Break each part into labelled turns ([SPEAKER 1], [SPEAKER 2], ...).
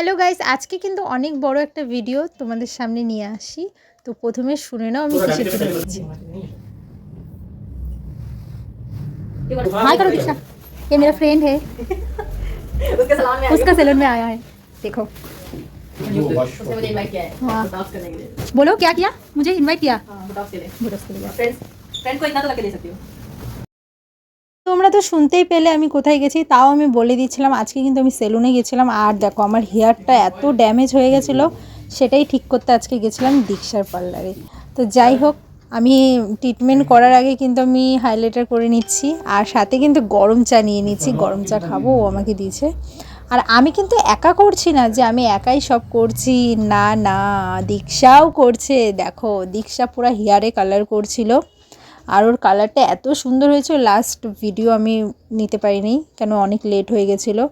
[SPEAKER 1] Hello guys, আজকে কিন্তু অনেক বড় একটা ভিডিও তোমাদের সামনে নিয়ে আসি। তো প্রথমে শুনে নাও আমি কিসের জন্য বলছি। हाय करो दीक्षा, ये मेरा फ्रेंड है। उसका सैलून में आया है, देखो।
[SPEAKER 2] उसने मुझे इनवाइट किया है बोटॉक्स करने के लिए।
[SPEAKER 1] बोलो क्या किया? मुझे इनवाइट किया
[SPEAKER 2] बोटॉक्स के लिए।
[SPEAKER 1] बोटॉक्स के लिए।
[SPEAKER 2] फ्रेंड को इतना तो करके दे सकती हो।
[SPEAKER 1] তোমরা তো শুনতেই পেলে আমি কোথায় গেছি, তাও আমি বলে দিচ্ছিলাম আজকে কিন্তু আমি সেলুনে গেছিলাম। আর দেখো আমার হেয়ারটা এত ড্যামেজ হয়ে গেছিলো, সেটাই ঠিক করতে আজকে গেছিলাম দীক্ষার পার্লারে। তো যাই হোক, আমি ট্রিটমেন্ট করার আগে কিন্তু আমি হাইলাইটার করে নিচ্ছি, আর সাথে কিন্তু গরম চা নিয়ে নিচ্ছি। গরম চা খাবো, ও আমাকে দিয়েছে। আর আমি কিন্তু একা করছি না যে আমি একাই সব করছি, না না, দীক্ষাও করছে। দেখো দীক্ষা পুরো হেয়ারে কালার করছিল, আর ওর কালারটা এত সুন্দর হয়েছে। লাস্ট ভিডিও আমি নিতে পারিনি, কেন অনেক লেট হয়ে গেছিলো।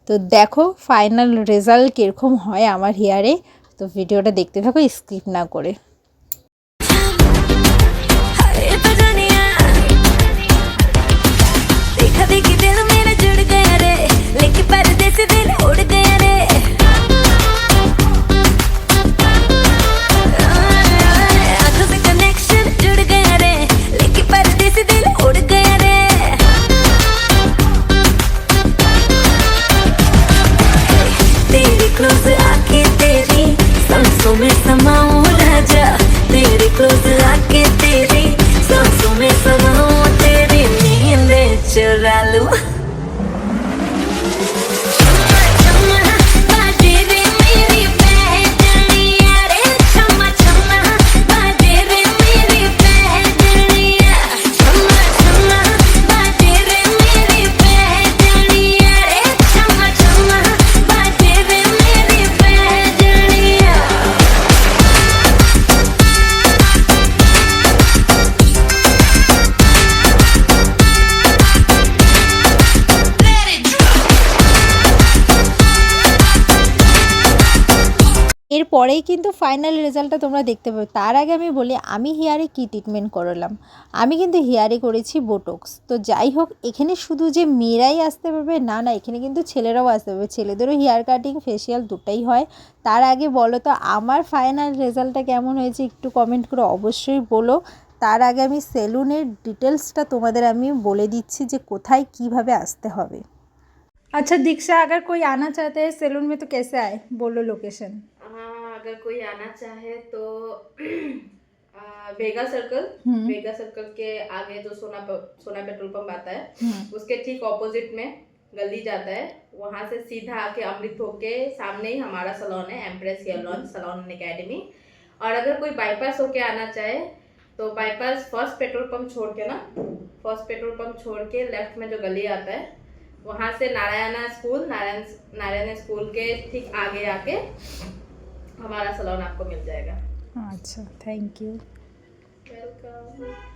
[SPEAKER 1] তো দেখো ফাইনাল রেজাল্ট কীরকম হয় আমার হেয়ারে। তো ভিডিওটা দেখতে থাকো স্কিপ না করে। এরপরেই কিন্তু ফাইনাল রেজাল্টটা তোমরা দেখতে পাবে। তার আগে আমি বলি আমি হেয়ারে কী ট্রিটমেন্ট করালাম। আমি কিন্তু হেয়ারে করেছি বোটক্স। তো যাই হোক, এখানে শুধু যে মেয়েরাই আসতে পারবে না, না, এখানে কিন্তু ছেলেরাও আসতে পারবে। ছেলেদেরও হেয়ার কাটিং ফেসিয়াল দুটাই হয়। তার আগে বলো তো আমার ফাইনাল রেজাল্টটা কেমন হয়েছে, একটু কমেন্ট করে অবশ্যই বলো। তার আগে আমি সেলুনের ডিটেলসটা তোমাদের আমি বলে দিচ্ছি যে কোথায় কিভাবে আসতে হবে। अच्छा दीक्षा, अगर कोई आना चाहते हैं सैलून में तो कैसे आए, बोलो लोकेशन।
[SPEAKER 2] अगर कोई आना चाहे तो वेगा सर्कल के आगे जो सोना पेट्रोल पंप आता है, उसके ठीक ऑपोजिट में गली जाता है। वहां से सीधा आके अमृत होके सामने ही हमारा सैलून है, Empress Hair Lounge Salon and Academy. और अगर कोई बाईपास होके आना चाहे तो बाईपास फर्स्ट पेट्रोल पंप छोड़ के लेफ्ट में जो गली आता है, वहां से नारायण स्कूल के ठीक आगे आके हमारा सैलून आपको मिल जाएगा।
[SPEAKER 1] अच्छा, थैंक यू,
[SPEAKER 2] वेलकम।